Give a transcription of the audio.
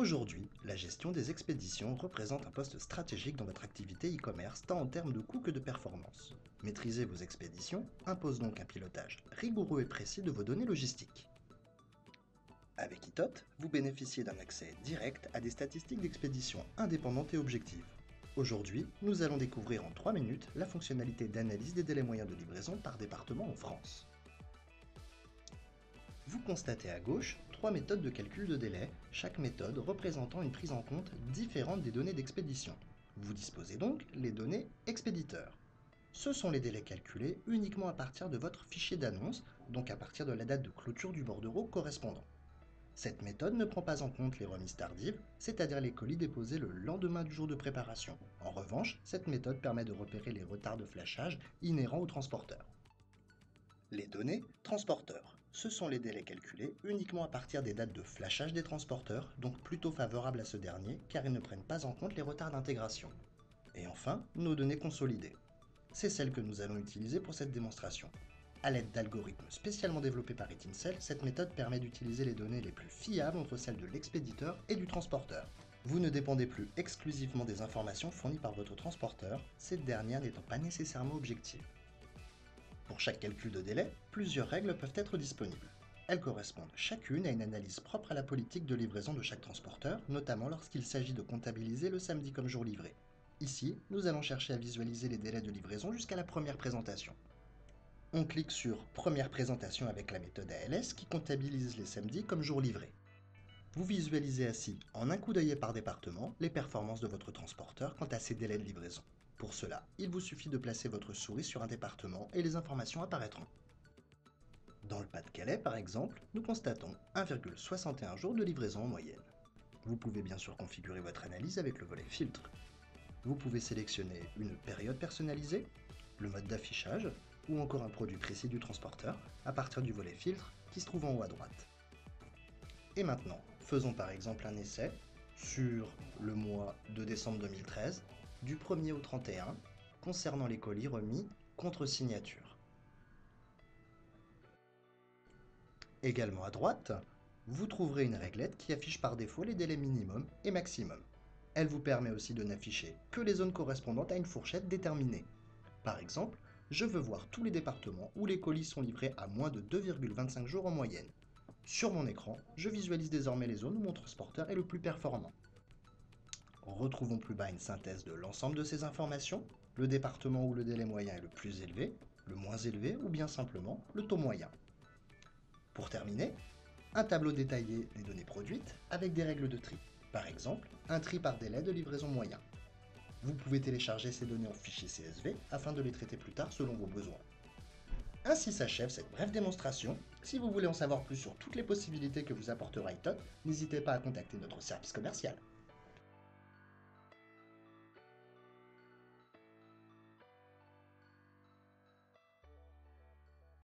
Aujourd'hui, la gestion des expéditions représente un poste stratégique dans votre activité e-commerce tant en termes de coûts que de performance. Maîtriser vos expéditions impose donc un pilotage rigoureux et précis de vos données logistiques. Avec Itot, vous bénéficiez d'un accès direct à des statistiques d'expédition indépendantes et objectives. Aujourd'hui, nous allons découvrir en 3 minutes la fonctionnalité d'analyse des délais moyens de livraison par département en France. Vous constatez à gauche 3 méthodes de calcul de délai, chaque méthode représentant une prise en compte différente des données d'expédition. Vous disposez donc les données expéditeurs. Ce sont les délais calculés uniquement à partir de votre fichier d'annonce, donc à partir de la date de clôture du bordereau correspondant. Cette méthode ne prend pas en compte les remises tardives, c'est-à-dire les colis déposés le lendemain du jour de préparation. En revanche, cette méthode permet de repérer les retards de flashage inhérents aux transporteurs. Les données transporteurs. Ce sont les délais calculés uniquement à partir des dates de flashage des transporteurs, donc plutôt favorables à ce dernier car ils ne prennent pas en compte les retards d'intégration. Et enfin, nos données consolidées. C'est celles que nous allons utiliser pour cette démonstration. À l'aide d'algorithmes spécialement développés par Etincell, cette méthode permet d'utiliser les données les plus fiables entre celles de l'expéditeur et du transporteur. Vous ne dépendez plus exclusivement des informations fournies par votre transporteur, cette dernière n'étant pas nécessairement objective. Pour chaque calcul de délai, plusieurs règles peuvent être disponibles. Elles correspondent chacune à une analyse propre à la politique de livraison de chaque transporteur, notamment lorsqu'il s'agit de comptabiliser le samedi comme jour livré. Ici, nous allons chercher à visualiser les délais de livraison jusqu'à la première présentation. On clique sur Première présentation avec la méthode ALS qui comptabilise les samedis comme jour livré. Vous visualisez ainsi, en un coup d'œil et par département, les performances de votre transporteur quant à ses délais de livraison. Pour cela, il vous suffit de placer votre souris sur un département et les informations apparaîtront. Dans le Pas-de-Calais, par exemple, nous constatons 1,61 jours de livraison en moyenne. Vous pouvez bien sûr configurer votre analyse avec le volet filtre. Vous pouvez sélectionner une période personnalisée, le mode d'affichage ou encore un produit précis du transporteur à partir du volet filtre qui se trouve en haut à droite. Et maintenant, faisons par exemple un essai sur le mois de décembre 2013, du 1er au 31, concernant les colis remis contre signature. Également à droite, vous trouverez une réglette qui affiche par défaut les délais minimum et maximum. Elle vous permet aussi de n'afficher que les zones correspondantes à une fourchette déterminée. Par exemple, je veux voir tous les départements où les colis sont livrés à moins de 2,25 jours en moyenne. Sur mon écran, je visualise désormais les zones où mon transporteur est le plus performant. Retrouvons plus bas une synthèse de l'ensemble de ces informations, le département où le délai moyen est le plus élevé, le moins élevé ou bien simplement le taux moyen. Pour terminer, un tableau détaillé des données produites avec des règles de tri. Par exemple, un tri par délai de livraison moyen. Vous pouvez télécharger ces données en fichier CSV afin de les traiter plus tard selon vos besoins. Ainsi s'achève cette brève démonstration. Si vous voulez en savoir plus sur toutes les possibilités que vous apportera Itot, n'hésitez pas à contacter notre service commercial.